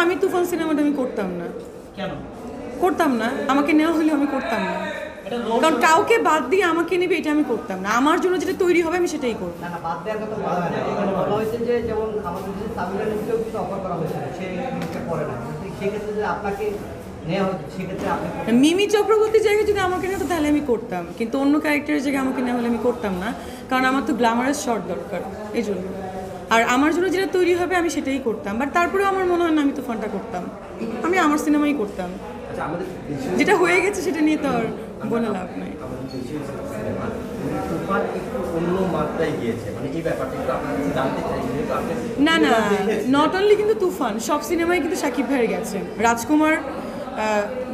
আমি তুফান সিনেমাটা আমি করতাম না। কেন করতাম না, আমাকে নেওয়া হলে আমি করতাম না, কারণ কাউকে বাদ দিয়ে আমাকে নেবে এটা আমি করতাম না। আমার জন্য যেটা তৈরি হবে আমি সেটাই করব। না না, বাদ দেওয়ার কথা বলা হয় না। এখানে বলা হয়েছে যে যেমন আমাদের দেশে সাবিনা নিউজকেও কিন্তু অফার করা হয়েছে, সে নিউজটা পড়ে না, সেক্ষেত্রে যে আপনাকে নেওয়া হতো সেক্ষেত্রে আপনি মিমি চক্রবর্তীর জায়গায় যদি আমাকে নেওয়া হতো তাহলে আমি করতাম, কিন্তু অন্য ক্যারেক্টারের জায়গায় আমাকে নেওয়া হলে আমি করতাম না, কারণ আমার তো গ্ল্যামারাস শট দরকার এই জন্য। আর আমার জন্য যেটা তৈরি হবে আমি সেটাই করতাম, বাট তারপরেও আমার মনে হয় না আমি তুফানটা করতাম, আমি আমার সিনেমাই করতাম। আচ্ছা, আমাদের দেশে যেটা হয়ে গেছে সেটা নিয়ে তো আর বলে লাভ নাই। আমাদের দেশে সিনেমা তুফান একটু অন্য মাত্রায় গিয়েছে, মানে এই ব্যাপারটা একটু আপনার কাছে জানতে চাই, যেহেতু আপনি না না, নট অনলি কিন্তু তুফান, সব সিনেমায় কিন্তু শাকিব ভাইয়ের গেছে। রাজকুমার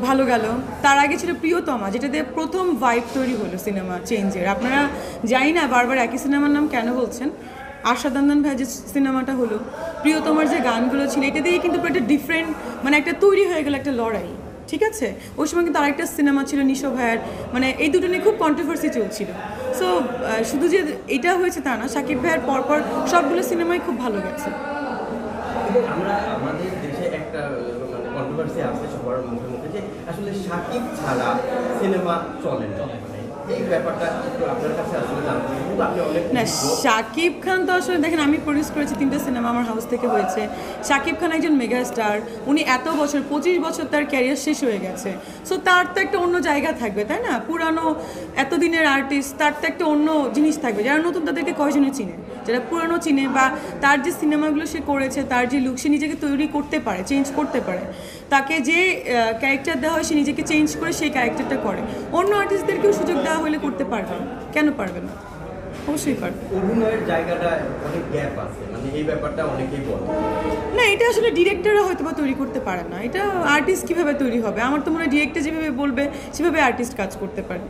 ভালো গেল, তার আগে ছিল প্রিয়তমা, যেটা দিয়ে প্রথম ভাইব তৈরি হলো সিনেমা চেঞ্জের। আপনারা জানি না বারবার একই সিনেমার নাম কেন বলছেন। আশাদান্দান ভাই যে সিনেমাটা হলো, প্রিয়তমার যে গানগুলো ছিল, এটা দিয়ে কিন্তু একটা ডিফারেন্ট মানে একটা তৈরি হয়ে গেল একটা লড়াই, ঠিক আছে। ওই সময় কিন্তু আরেকটা সিনেমা ছিল নিশো ভাইয়ের, মানে এই দুটো নিয়ে খুব কন্ট্রোভার্সি চলছিল। সো শুধু যে এটা হয়েছে তা না, শাকিব ভাইয়ের পরপর সবগুলো সিনেমাই খুব ভালো গেছে। আমরা আমাদের দেশে একটা মানে কন্ট্রোভার্সি আছে সবার মুখে মুখে যে আসলে শাকিব ছাড়া সিনেমা চলে না, মানে এই ব্যাপারটা একটু আপনার কাছে আসলে জানতে চাই। কিন্তু আপনি অনেক না, শাকিব খান তো আসলে দেখেন, আমি প্রডিউস করেছি 3টে সিনেমা, আমার হাউস থেকে হয়েছে। শাকিব খান একজন মেগা স্টার, উনি এত বছর 25 বছর তার ক্যারিয়ার শেষ হয়ে গেছে। সো তার তো একটা অন্য জায়গা থাকবে, তাই না? পুরানো এতদিনের আর্টিস্ট, তার তো একটা অন্য জিনিস থাকবে। যারা নতুন তাদেরকে কয়জনে চিনে, যারা পুরানো চিনে, বা তার যে সিনেমাগুলো সে করেছে, তার যে লুক সে নিজেকে তৈরি করতে পারে, চেঞ্জ করতে পারে, তাকে যে ক্যারেক্টার দেওয়া হয় সে নিজেকে চেঞ্জ করে সেই ক্যারেক্টারটা করে। অন্য আর্টিস্টদেরকেও সুযোগ দেওয়া হলে করতে পারবে, কেন পারবে না? অবশ্যই পারবে। অভিনয়ের জায়গাটা অনেক গ্যাপ আছে, মানে এই ব্যাপারটা অনেকেই বলে। না, এটা আসলে ডিরেক্টররা হয়তো বা তৈরি করতে পারে না, এটা আর্টিস্ট কীভাবে তৈরি হবে। আমার তো মনে হয় ডিরেক্টর যেভাবে বলবে সেভাবে আর্টিস্ট কাজ করতে পারে।